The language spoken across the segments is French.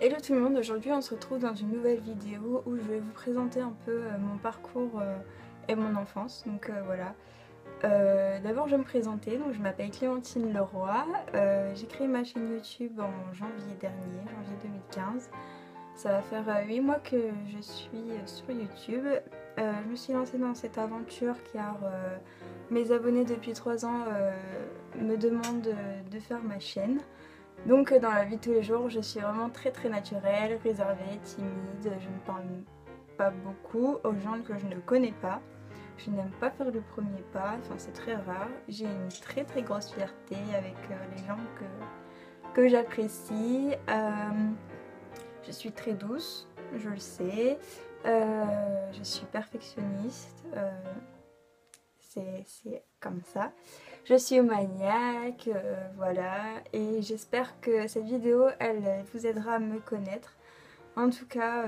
Hello tout le monde, aujourd'hui on se retrouve dans une nouvelle vidéo où je vais vous présenter un peu mon parcours et mon enfance. Donc voilà. D'abord je vais me présenter, donc je m'appelle Clémentine Leroy. J'ai créé ma chaîne YouTube en janvier dernier, janvier 2015. Ça va faire 8 mois que je suis sur YouTube. Je me suis lancée dans cette aventure car mes abonnés depuis 3 ans me demandent de faire ma chaîne. Donc dans la vie de tous les jours, je suis vraiment très naturelle, réservée, timide, je ne parle pas beaucoup aux gens que je ne connais pas. Je n'aime pas faire le premier pas, enfin c'est très rare. J'ai une très grosse fierté avec les gens que j'apprécie. Je suis très douce, je le sais. Je suis perfectionniste, c'est comme ça. Je suis maniaque, voilà, et j'espère que cette vidéo, elle vous aidera à me connaître. En tout cas,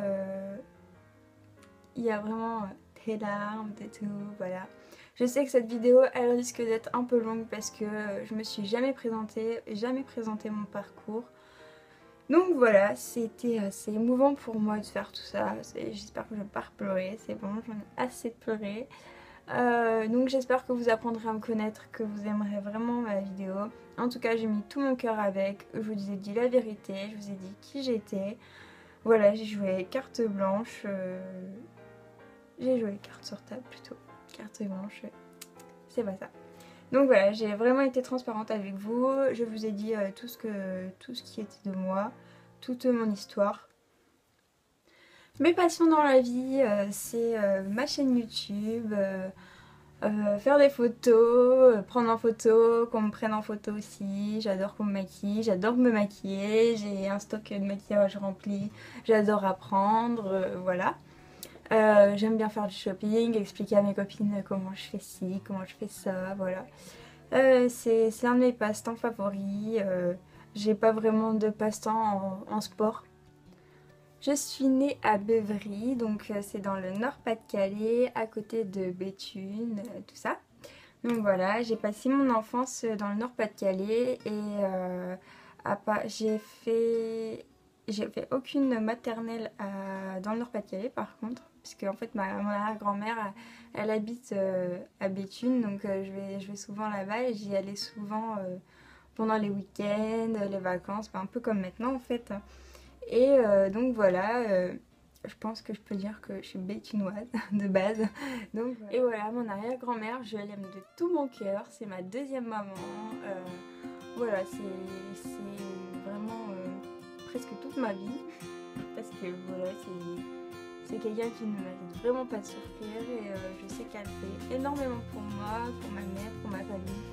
il y a vraiment des larmes, des tout, voilà. Je sais que cette vidéo, elle risque d'être un peu longue parce que je me suis jamais présenté mon parcours. Donc voilà, c'était assez émouvant pour moi de faire tout ça. J'espère que je ne vais pas pleurer, c'est bon, j'en ai assez pleuré. Donc j'espère que vous apprendrez à me connaître, que vous aimerez vraiment ma vidéo. En tout cas j'ai mis tout mon cœur avec, je vous ai dit la vérité, je vous ai dit qui j'étais. Voilà, j'ai joué carte blanche, j'ai joué carte sur table plutôt, carte blanche, c'est pas ça. Donc voilà, j'ai vraiment été transparente avec vous, je vous ai dit tout ce qui était de moi, toute mon histoire. Mes passions dans la vie, c'est ma chaîne YouTube, faire des photos, prendre en photo, qu'on me prenne en photo aussi. J'adore qu'on me maquille, j'adore me maquiller, j'ai un stock de maquillage rempli, j'adore apprendre, voilà. J'aime bien faire du shopping, expliquer à mes copines comment je fais ci, comment je fais ça, voilà. C'est un de mes passe-temps favoris, j'ai pas vraiment de passe-temps en sport. Je suis née à Beuvry, donc c'est dans le Nord-Pas-de-Calais, à côté de Béthune, tout ça. Donc voilà, j'ai passé mon enfance dans le Nord-Pas-de-Calais et j'ai fait aucune maternelle dans le Nord-Pas-de-Calais par contre, puisque en fait mon arrière-grand-mère elle habite à Béthune, donc je vais souvent là-bas et j'y allais souvent pendant les week-ends, les vacances, un peu comme maintenant en fait. Et donc voilà, je pense que je peux dire que je suis béthunoise de base. Donc, voilà. Et voilà, mon arrière-grand-mère, je l'aime de tout mon cœur, c'est ma deuxième maman. Voilà, c'est vraiment presque toute ma vie. Parce que voilà, c'est quelqu'un qui ne m'arrête vraiment pas de souffrir. Et je sais qu'elle fait énormément pour moi, pour ma mère, pour ma famille.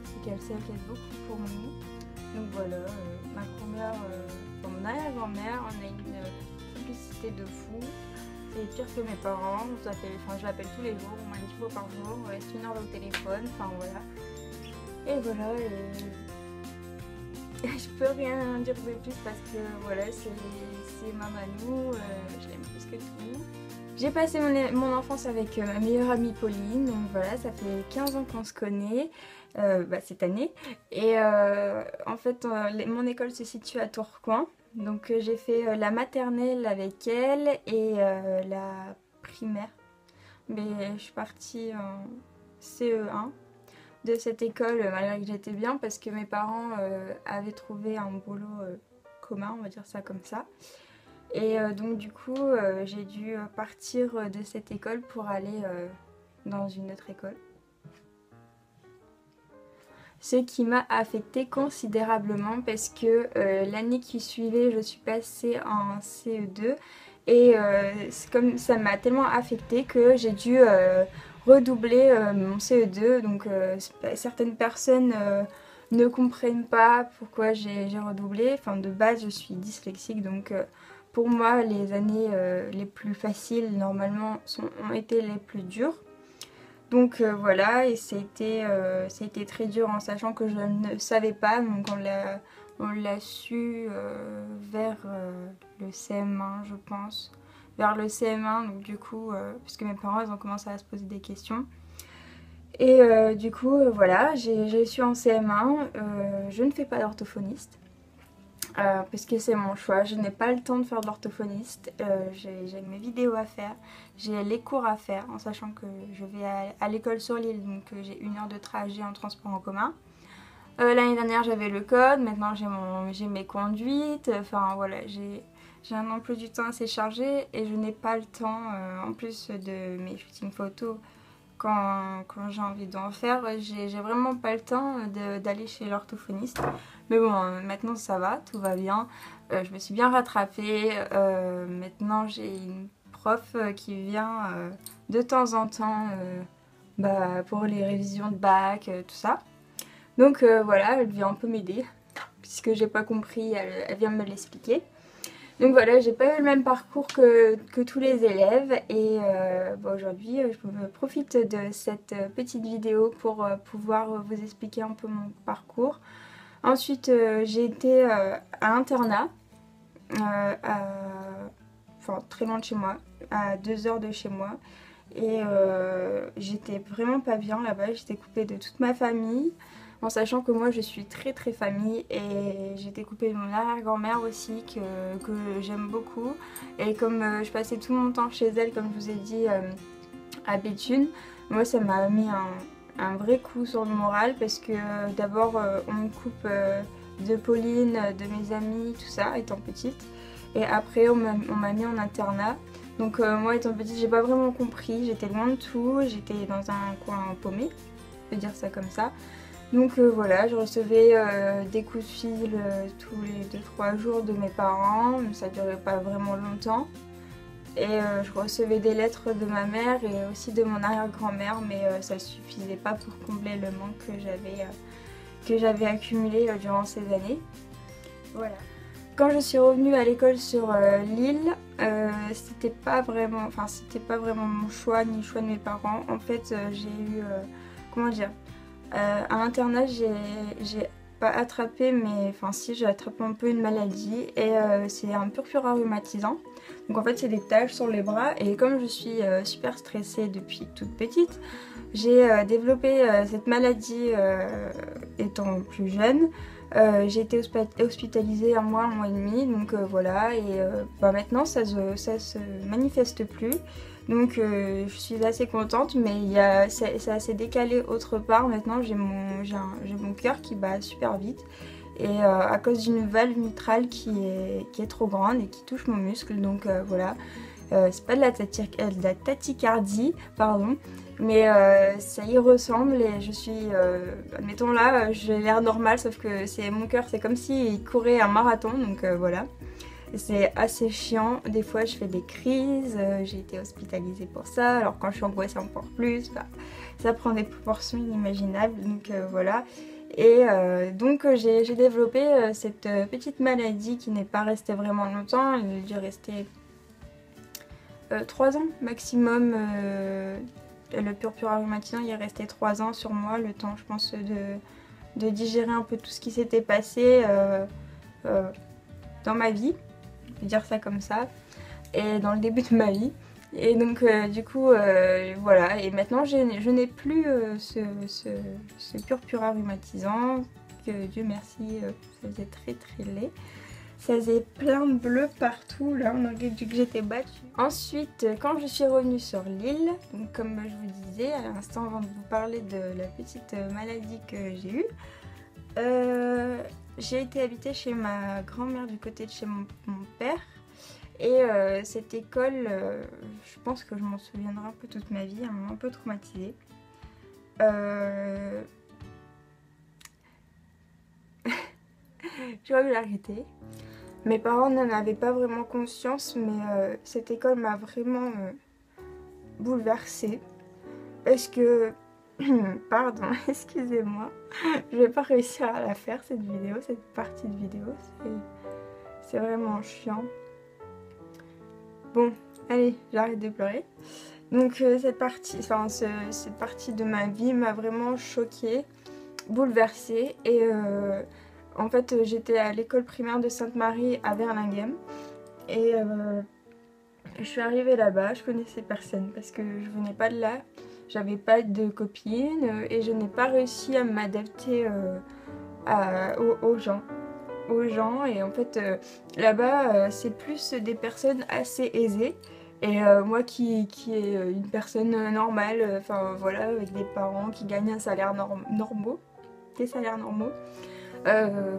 C'est qu'elle s'est fait beaucoup pour nous. Donc voilà, ma grand-mère, mon arrière-grand-mère, on a une complicité de fou. C'est pire que mes parents, je l'appelle tous les jours, au moins 10 fois par jour, on reste 1 heure au téléphone, enfin voilà. Et voilà, je peux rien dire de plus parce que voilà, c'est ma Manou, je l'aime plus que tout. J'ai passé mon enfance avec ma meilleure amie Pauline, donc voilà, ça fait 15 ans qu'on se connaît, cette année. Et en fait, mon école se situe à Tourcoing, donc j'ai fait la maternelle avec elle et la primaire. Mais je suis partie en CE1 de cette école, malgré que j'étais bien, parce que mes parents avaient trouvé un boulot commun, on va dire ça comme ça. Et donc du coup j'ai dû partir de cette école pour aller dans une autre école. Ce qui m'a affectée considérablement parce que l'année qui suivait je suis passée en CE2 et comme ça m'a tellement affectée que j'ai dû redoubler mon CE2. Donc certaines personnes ne comprennent pas pourquoi j'ai redoublé. Enfin de base je suis dyslexique donc pour moi, les années les plus faciles, normalement, ont été les plus dures. Donc voilà, et c'était très dur en sachant que je ne savais pas. Donc on l'a su vers le CM1, je pense. Vers le CM1, donc du coup, puisque mes parents, ils ont commencé à se poser des questions. Et du coup, voilà, j'ai su en CM1, je ne fais pas d'orthophoniste. parce que c'est mon choix. Je n'ai pas le temps de faire de l'orthophoniste, j'ai mes vidéos à faire, j'ai les cours à faire, en sachant que je vais à l'école sur l'île, donc j'ai 1 heure de trajet en transport en commun. L'année dernière j'avais le code, maintenant j'ai mes conduites, enfin voilà, j'ai un emploi du temps assez chargé et je n'ai pas le temps, en plus de mes shootings photos, quand j'ai envie d'en faire, j'ai vraiment pas le temps d'aller chez l'orthophoniste. Mais bon, maintenant ça va, tout va bien. Je me suis bien rattrapée. Maintenant j'ai une prof qui vient de temps en temps pour les révisions de bac, tout ça. Donc voilà, elle vient un peu m'aider. Puisque j'ai pas compris, elle vient me l'expliquer. Donc voilà, j'ai pas eu le même parcours que tous les élèves et aujourd'hui je me profite de cette petite vidéo pour pouvoir vous expliquer un peu mon parcours. Ensuite j'ai été à internat, enfin très loin de chez moi, à 2 heures de chez moi. Et j'étais vraiment pas bien là-bas, j'étais coupée de toute ma famille. En sachant que moi je suis très famille et j'étais coupée de mon arrière-grand-mère aussi que j'aime beaucoup. Et comme je passais tout mon temps chez elle, comme je vous ai dit, à Béthune, moi ça m'a mis un vrai coup sur le moral parce que d'abord on me coupe de Pauline, de mes amis, tout ça, étant petite. Et après on m'a mis en internat. Donc moi étant petite j'ai pas vraiment compris, j'étais loin de tout, j'étais dans un coin paumé, je peux dire ça comme ça. Donc voilà, je recevais des coups de fil tous les 2-3 jours de mes parents, mais ça durait pas vraiment longtemps. Et je recevais des lettres de ma mère et aussi de mon arrière-grand-mère, mais ça suffisait pas pour combler le manque que j'avais accumulé durant ces années. Voilà. Quand je suis revenue à l'école sur l'île, c'était pas vraiment mon choix ni le choix de mes parents. En fait, j'ai eu, comment dire, à l'internat, j'ai pas attrapé, mais enfin si, j'ai attrapé un peu une maladie et c'est un purpura rhumatisant. Donc en fait, c'est des taches sur les bras et comme je suis super stressée depuis toute petite, j'ai développé cette maladie étant plus jeune. J'ai été hospitalisée 1 mois, 1 mois et demi, donc voilà, et maintenant ça se manifeste plus. Donc je suis assez contente, mais c'est assez décalé autre part. Maintenant j'ai mon cœur qui bat super vite. Et à cause d'une valve mitrale qui est trop grande et qui touche mon muscle. Donc voilà, c'est pas de la tachycardie, pardon. Mais ça y ressemble et je suis, admettons là, j'ai l'air normale sauf que mon cœur c'est comme s'il courait un marathon, donc voilà. C'est assez chiant, des fois je fais des crises, j'ai été hospitalisée pour ça, alors quand je suis angoissée encore plus, ça prend des proportions inimaginables, donc voilà. Et donc j'ai développé cette petite maladie qui n'est pas restée vraiment longtemps, elle a dû rester 3 ans maximum. Le purpura rhumatisant il est resté 3 ans sur moi, le temps je pense de digérer un peu tout ce qui s'était passé dans ma vie. Dire ça comme ça, et dans le début de ma vie. Et donc du coup voilà, et maintenant je n'ai plus ce purpura rhumatisant, que Dieu merci, ça faisait très laid. Ça faisait plein de bleu partout, là on aurait dit que j'étais battue. Ensuite, quand je suis revenue sur l'île, donc comme je vous disais à l'instant avant de vous parler de la petite maladie que j'ai eue, j'ai été habiter chez ma grand-mère du côté de chez mon père. Et cette école, je pense que je m'en souviendrai un peu toute ma vie, elle m'a un peu traumatisée. Je crois que j'ai arrêté. Mes parents n'en avaient pas vraiment conscience, mais cette école m'a vraiment bouleversée. Parce que... Pardon, excusez-moi. Je vais pas réussir à la faire cette vidéo, cette partie de vidéo. C'est vraiment chiant. Bon, allez, j'arrête de pleurer. Donc cette partie de ma vie m'a vraiment choquée, bouleversée. Et en fait, j'étais à l'école primaire de Sainte-Marie à Verlinghem. Et je suis arrivée là-bas, je connaissais personne parce que je venais pas de là. J'avais pas de copine et je n'ai pas réussi à m'adapter aux gens. aux gens et en fait là-bas c'est plus des personnes assez aisées. Et moi qui est une personne normale, enfin voilà, avec des parents qui gagnent un salaire normaux, des salaires normaux,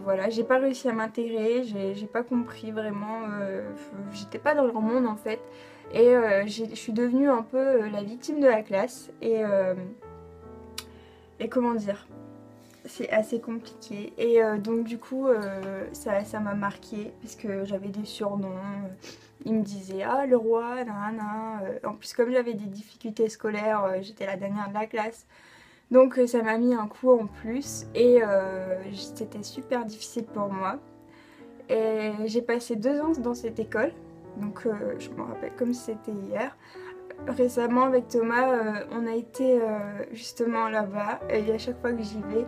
voilà, j'ai pas réussi à m'intégrer, j'ai pas compris vraiment, j'étais pas dans leur monde en fait. Et je suis devenue un peu la victime de la classe et comment dire, c'est assez compliqué. Et donc du coup ça m'a marqué parce que j'avais des surnoms. Ils me disaient ah le roi, nanana. En plus comme j'avais des difficultés scolaires, j'étais la dernière de la classe. Donc ça m'a mis un coup en plus et c'était super difficile pour moi. Et j'ai passé 2 ans dans cette école, donc je me rappelle comme si c'était hier. Récemment avec Thomas, on a été justement là-bas et à chaque fois que j'y vais...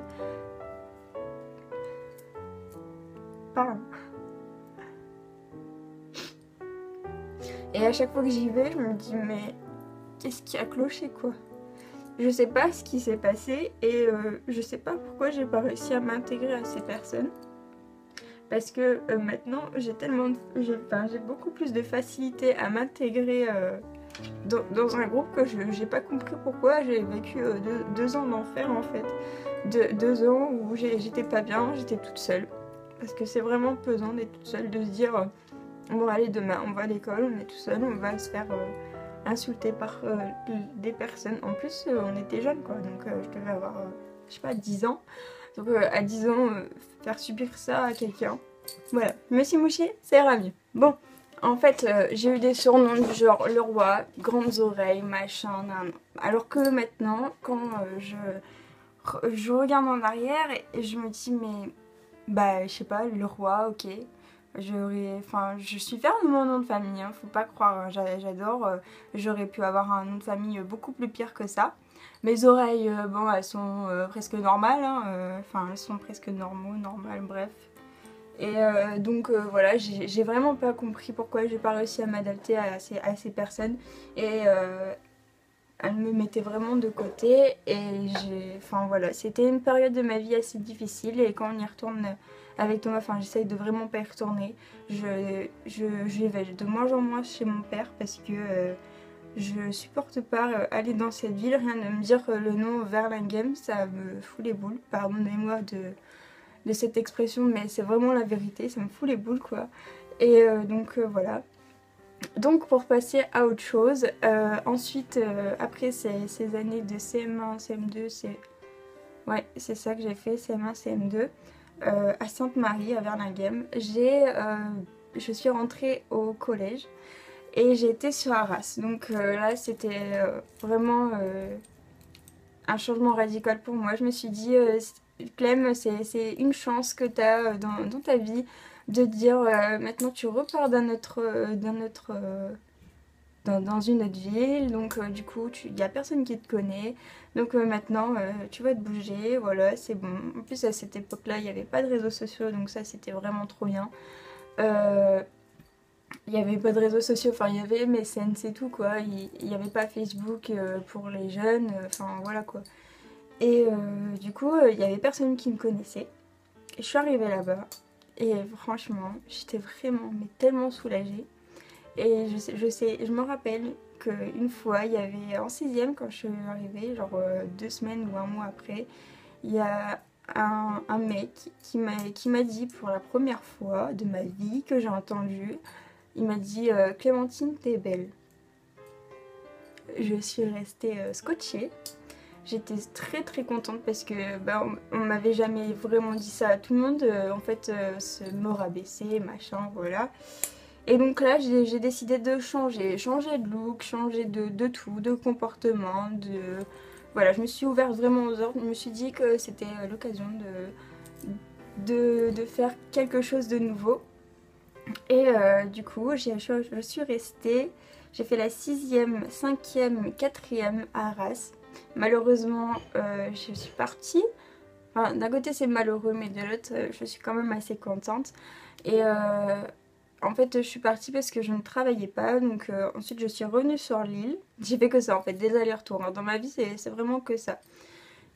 Pardon. Et à chaque fois que j'y vais, je me dis mais qu'est-ce qui a cloché quoi? Je sais pas ce qui s'est passé et je sais pas pourquoi j'ai pas réussi à m'intégrer à ces personnes. Parce que maintenant j'ai beaucoup plus de facilité à m'intégrer dans un groupe que j'ai pas compris pourquoi j'ai vécu 2 ans d'enfer en fait. 2 ans où j'étais pas bien, j'étais toute seule. Parce que c'est vraiment pesant d'être toute seule, de se dire bon allez demain on va à l'école, on est tout seul, on va se faire insulter par des personnes. En plus on était jeunes quoi, donc je devais avoir je sais pas 10 ans. Donc à 10 ans faire subir ça à quelqu'un. Voilà, je me suis mouchée, ça ira mieux. Bon, en fait, j'ai eu des surnoms du genre le roi, grandes oreilles, machin, nan. Alors que maintenant, quand je regarde en arrière et je me dis, mais bah, je sais pas, le roi, ok. Je suis fière de mon nom de famille, hein, faut pas croire, hein, j'adore. J'aurais pu avoir un nom de famille beaucoup plus pire que ça. Mes oreilles, bon, elles sont presque normales, hein, enfin, elles sont presque normales, bref. Et donc voilà, j'ai vraiment pas compris pourquoi j'ai pas réussi à m'adapter à ces personnes. Et elles me mettaient vraiment de côté. Et enfin voilà, c'était une période de ma vie assez difficile. Et quand on y retourne avec Thomas, enfin j'essaye de vraiment pas y retourner. Je vais de moins en moins chez mon père parce que je supporte pas aller dans cette ville. Rien de me dire le nom Verlinghem, ça me fout les boules. Pardonnez-moi de cette expression, mais c'est vraiment la vérité, ça me fout les boules quoi. Et donc voilà. Donc pour passer à autre chose, ensuite après ces années de CM1, CM2, ouais c'est ça que j'ai fait, CM1, CM2, à Sainte-Marie, à Verlinghem, je suis rentrée au collège et j'ai été sur Arras. Donc là c'était vraiment un changement radical pour moi. Je me suis dit Clem, c'est une chance que tu as dans ta vie de dire maintenant tu repars dans une autre ville, donc du coup il n'y a personne qui te connaît, donc maintenant tu vas te bouger, voilà c'est bon. En plus à cette époque là il n'y avait pas de réseaux sociaux, donc ça c'était vraiment trop bien. Il n'y avait pas de réseaux sociaux, enfin il y avait MSN c'est tout quoi, il n'y avait pas Facebook pour les jeunes, enfin voilà quoi. Et du coup, il n'y avait personne qui me connaissait. Et je suis arrivée là-bas. Et franchement, j'étais vraiment, mais tellement soulagée. Et je me rappelle qu'une fois, il y avait en 6ème, quand je suis arrivée, genre 2 semaines ou un mois après, il y a un mec qui m'a dit pour la première fois de ma vie que j'ai entendu, il m'a dit Clémentine, t'es belle. Je suis restée scotchée. J'étais très très contente parce que bah, on m'avait jamais vraiment dit ça à tout le monde, en fait me rabaisser, machin, voilà. Et donc là j'ai décidé de changer de look, changer de tout, de comportement, Voilà, je me suis ouverte vraiment aux ordres, je me suis dit que c'était l'occasion de faire quelque chose de nouveau. Et du coup je suis restée, j'ai fait la 6ème, 5ème, 4ème à Arras. Malheureusement, je suis partie. Enfin, d'un côté, c'est malheureux, mais de l'autre, je suis quand même assez contente. Et en fait, je suis partie parce que je ne travaillais pas. Donc, ensuite, je suis revenue sur l'île. J'ai fait que ça, en fait, des allers-retours. Hein. Dans ma vie, c'est vraiment que ça.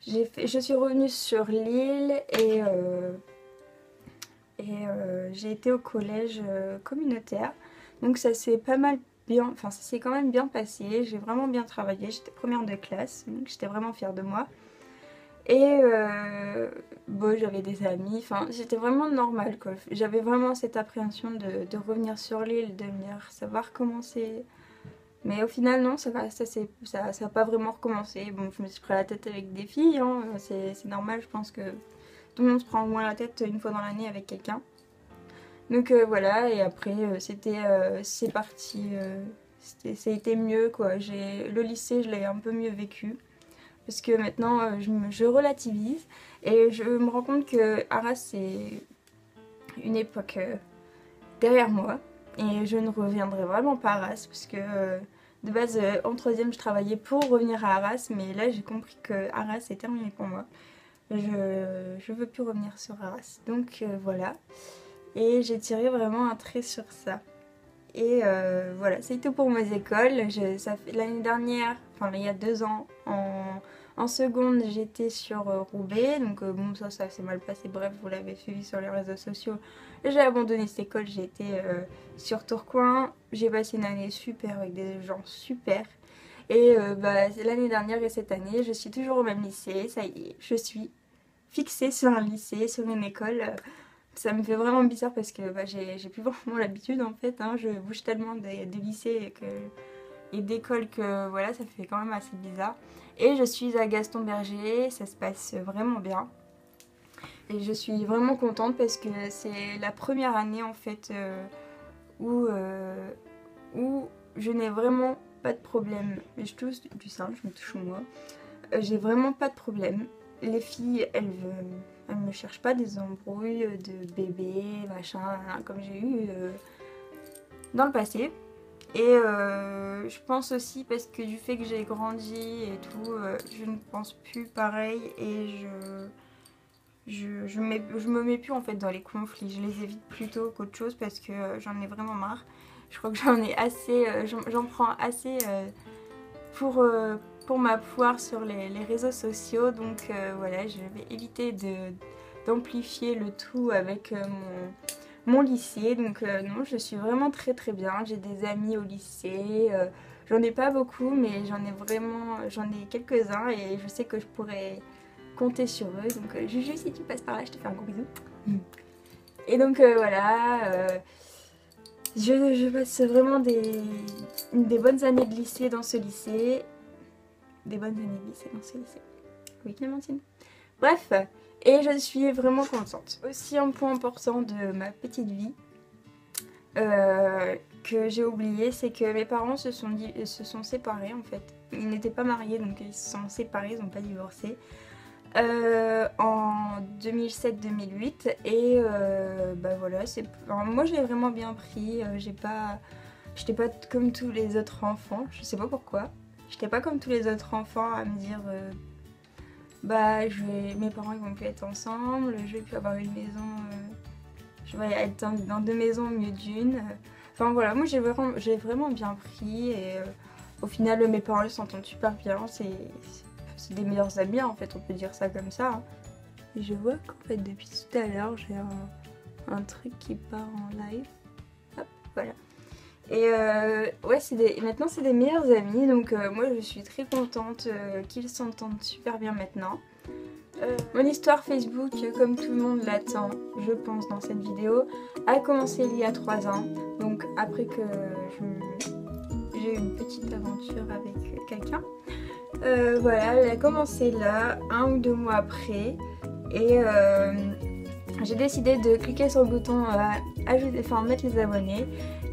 Je suis revenue sur l'île et et j'ai été au collège communautaire. Donc ça s'est pas mal bien, enfin ça s'est quand même bien passé, j'ai vraiment bien travaillé, j'étais première de classe, donc j'étais vraiment fière de moi. Et bon, j'avais des amis, enfin j'étais vraiment normale quoi. J'avais vraiment cette appréhension de revenir sur l'île, de venir savoir comment c'est. Mais au final non, ça a pas vraiment recommencé. Bon, je me suis pris la tête avec des filles, hein. C'est normal, je pense que tout le monde se prend au moins la tête une fois dans l'année avec quelqu'un. Donc voilà, et après c'est parti, ça a été mieux quoi. Le lycée, je l'ai un peu mieux vécu. Parce que maintenant je relativise et je me rends compte que Arras c'est une époque derrière moi et je ne reviendrai vraiment pas à Arras parce que de base en troisième je travaillais pour revenir à Arras, mais là j'ai compris que Arras est terminé pour moi. Je veux plus revenir sur Arras, donc voilà, et j'ai tiré vraiment un trait sur ça. Et voilà, c'est tout pour mes écoles. L'année dernière, enfin il y a 2 ans, en seconde j'étais sur Roubaix, donc bon ça s'est mal passé, bref vous l'avez suivi sur les réseaux sociaux. J'ai abandonné cette école, j'ai été sur Tourcoing, j'ai passé une année super avec des gens super. Et l'année dernière et cette année je suis toujours au même lycée, ça y est, je suis fixée sur un lycée, sur une école. Ça me fait vraiment bizarre parce que j'ai plus vraiment l'habitude en fait, hein. Je bouge tellement des lycées et d'écoles que voilà, ça fait quand même assez bizarre. Et je suis à Gaston Berger, ça se passe vraiment bien. Et je suis vraiment contente parce que c'est la première année en fait où je n'ai vraiment pas de problème. Je touche du sein, je me touche moi. J'ai vraiment pas de problème. Les filles, elles me cherchent pas des embrouilles de bébés, machin, comme j'ai eu dans le passé. Et je pense aussi parce que du fait que j'ai grandi et tout, je ne pense plus pareil et je me mets plus en fait dans les conflits. Je les évite plutôt qu'autre chose parce que j'en ai vraiment marre. Je crois que j'en ai assez, j'en prends assez pour ma poire sur les réseaux sociaux. Donc voilà, je vais éviter d'amplifier le tout avec mon lycée. Donc non, je suis vraiment très très bien. J'ai des amis au lycée. J'en ai pas beaucoup, mais j'en ai quelques-uns et je sais que je pourrais compter sur eux. Donc Juju, si tu passes par là, je te fais un gros bisou. Et donc voilà, je passe vraiment des bonnes années de lycée dans ce lycée. Des bonnes années de lycée dans ce lycée. Oui, Clémentine. Bref, et je suis vraiment contente. Aussi un point important de ma petite vie que j'ai oublié, c'est que mes parents se sont séparés en fait. Ils n'étaient pas mariés, donc ils se sont séparés, ils n'ont pas divorcé. En 2007-2008 et voilà, moi je l'ai vraiment bien pris. J'étais pas comme tous les autres enfants, je sais pas pourquoi. J'étais pas comme tous les autres enfants à me dire mes parents ils vont plus être ensemble, je vais plus avoir une maison, je vais être dans 2 maisons au mieux d'une. Enfin voilà, moi j'ai vraiment bien pris et au final mes parents ils s'entendent super bien, c'est des meilleurs amis en fait, on peut dire ça comme ça. Et je vois qu'en fait depuis tout à l'heure j'ai un truc qui part en live. Hop, voilà. Et ouais, maintenant c'est des meilleurs amis, donc moi je suis très contente qu'ils s'entendent super bien maintenant. Mon histoire Facebook, comme tout le monde l'attend, je pense dans cette vidéo, a commencé il y a 3 ans. Donc après que j'ai eu une petite aventure avec quelqu'un. Voilà, elle a commencé là, 1 ou 2 mois après. Et j'ai décidé de cliquer sur le bouton mettre les abonnés.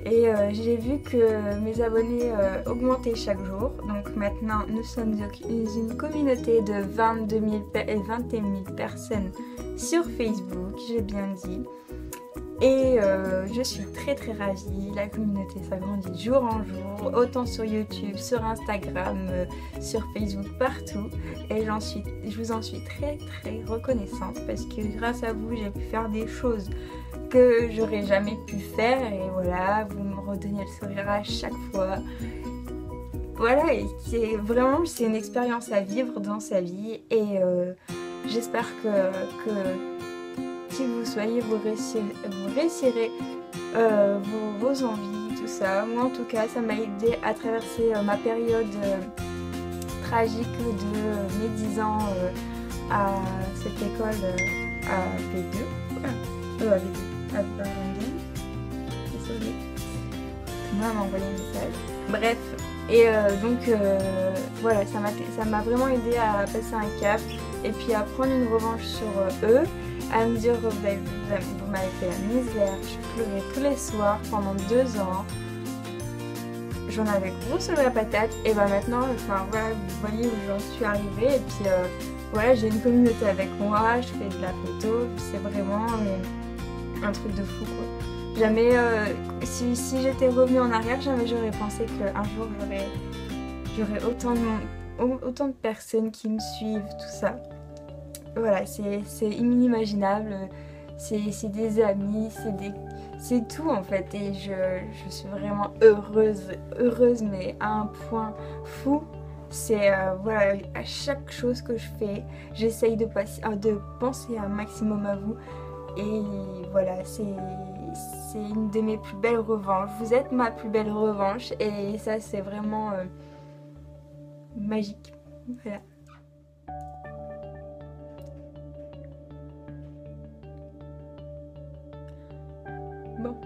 Et j'ai vu que mes abonnés augmentaient chaque jour. Donc maintenant nous sommes une communauté de 21 000 personnes sur Facebook, j'ai bien dit. Et je suis très très ravie, la communauté s'agrandit de jour en jour, autant sur YouTube, sur Instagram, sur Facebook, partout. Et je vous en suis très très reconnaissante parce que grâce à vous j'ai pu faire des choses que j'aurais jamais pu faire et voilà, vous me redonnez le sourire à chaque fois. Voilà, et c'est une expérience à vivre dans sa vie et j'espère que qui que vous soyez, vous réussirez vos envies, tout ça. Moi en tout cas, ça m'a aidé à traverser ma période tragique de mes 10 ans à cette école à V2. À V2, à Birmingham. Désolée. Moi, elle m'a envoyé un message. Bref, et voilà, ça m'a vraiment aidé à passer un cap et puis à prendre une revanche sur eux, à me dire vous m'avez fait la misère, je pleurais tous les soirs pendant 2 ans, j'en avais gros sur la patate et bah maintenant, enfin voilà, vous voyez où j'en suis arrivée et puis voilà, j'ai une communauté avec moi, je fais de la photo, c'est vraiment un truc de fou quoi. Jamais, si j'étais revenue en arrière, jamais j'aurais pensé qu'un jour j'aurais autant de personnes qui me suivent, tout ça. Voilà, c'est inimaginable, c'est des amis, c'est tout en fait. Et je suis vraiment heureuse, mais à un point fou. C'est voilà, à chaque chose que je fais, j'essaye de penser un maximum à vous. Et voilà, c'est une de mes plus belles revanches. Vous êtes ma plus belle revanche et ça c'est vraiment magique. Voilà. Bon,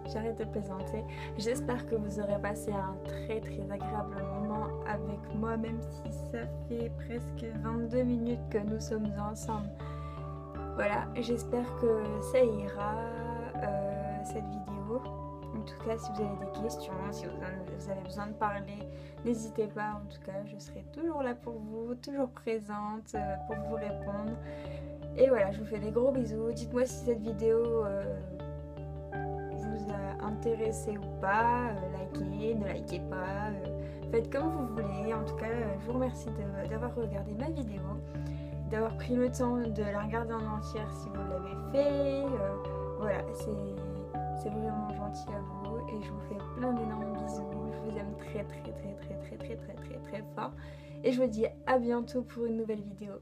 j'arrête de plaisanter. J'espère que vous aurez passé un très agréable moment avec moi, même si ça fait presque 22 minutes que nous sommes ensemble. Voilà, j'espère que ça ira, cette vidéo. En tout cas, si vous avez des questions, si vous avez besoin de parler, n'hésitez pas. En tout cas, je serai toujours là pour vous, toujours présente pour vous répondre. Et voilà, je vous fais des gros bisous. Dites-moi si cette vidéo vous a intéressé ou pas. Likez, ne likez pas. Faites comme vous voulez. En tout cas, je vous remercie d'avoir regardé ma vidéo, d'avoir pris le temps de la regarder en entière si vous l'avez fait. Voilà, c'est vraiment gentil à vous et je vous fais plein d'énormes bisous. Je vous aime très fort et je vous dis à bientôt pour une nouvelle vidéo.